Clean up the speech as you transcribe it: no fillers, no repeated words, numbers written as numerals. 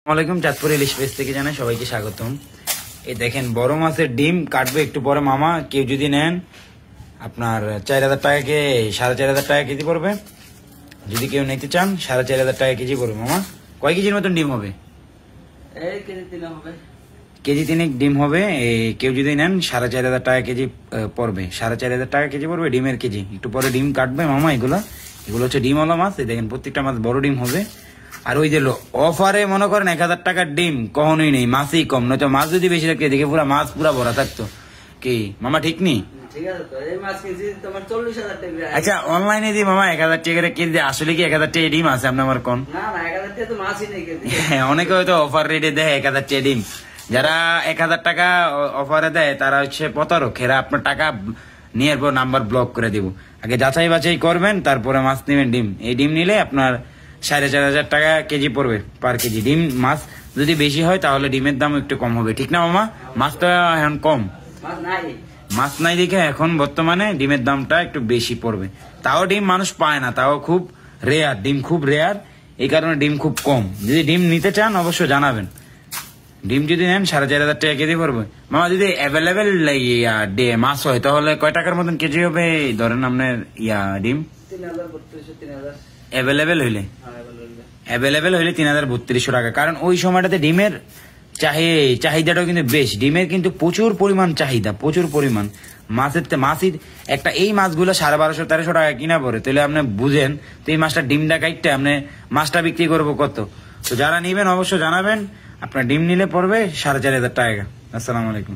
আসসালামাইকুম, চাঁদপুর ইলিশ পেজ থেকে জানাই সবাইকে স্বাগতম। এই দেখেন বড় মাছের ডিম কাটবে একটু পরে মামা। কেউ যদি নেন আপনার 4000 টাকাকে 4500 টাকা কেজি পড়বে। যদি কেউ নিতে চান 4500 টাকা কেজি পড়বে মামা। কয় কেজির মতন ডিম হবে? কেজি 3 ডিম হবে। কেউ যদি নেন 4500 টাকা কেজি পড়বে। 4500 টাকা কেজি পড়বে ডিমের কেজি। একটু পরে ডিম কাটবে মামা। এগুলো হচ্ছে ডিমওয়ালা মাছ। এই দেখেন প্রত্যেকটা মাছ বড় ডিম হবে। আর ওই যে অফারে মনে করেন 1000 টাকার ডিম কখনোই নেই, মাছই কম। নয়তো মাছ যদি বেশি থাকতো এদিকে পুরো মাছ পুরা ভরা থাকতো। কি মামা ঠিক নেই? আচ্ছা অনলাইনে দিই মামা 1000 টাকা কেজি। আসলে কি 1000 টাকা ডিম আছে আপনার আমার কোন? অনেকে হয়তো অফার রেটে দেয় 1000 টাকা ডিম। যারা 1000 টাকা অফারে দেয় তারা হচ্ছে প্রতারক। এরা আপনার টাকা নিয়ে পর নাম্বার ব্লক করে দিব। আগে যাচাই বাছাই করবেন, তারপরে মাছ নেবেন। ডিম এই ডিম নিলে আপনার 4500 টাকা কেজি পড়বে পার কেজি। ডিম মাছ যদি বেশি হয় তাহলে ডিমের দাম একটু কম হবে, ঠিক না মামা? মাছ তো এখন কম, মাছ নাই দেখে এখন বর্তমানে ডিমের দামটা একটু বেশি পড়বে। তাও ডিম মানুষ পায় না, তাও খুব রেয়ার, ডিম খুব রেয়ার, এই কারণে ডিম খুব কম। যদি ডিম নিতে চান অবশ্যই জানাবেন। ডিম যদি নেন 4500 টাকা কেজি পড়বে মামা। যদি অ্যাভেলেবেল মাছ হয় তাহলে কয় টাকার মতন কেজি হবে ধরেন আপনার ডিম? অ্যাভেলেবেল হইলে 3300 টাকা। কারণ ওই সময়টাতে ডিমের চাহিদাটাও কিন্তু বেশ। ডিমের কিন্তু প্রচুর পরিমাণ চাহিদা, প্রচুর পরিমাণ। মাছই একটা এই মাছগুলো 1250-1300 টাকা কিনা পড়ে। তাহলে আপনি বুঝেন তো এই মাছটা ডিমটা কাটতে আপনি মাছটা বিক্রি করবো কত। তো যারা নিবেন অবশ্যই জানাবেন। আপনার ডিম নিলে পড়বে 4500 টাকা। আসসালামু আলাইকুম।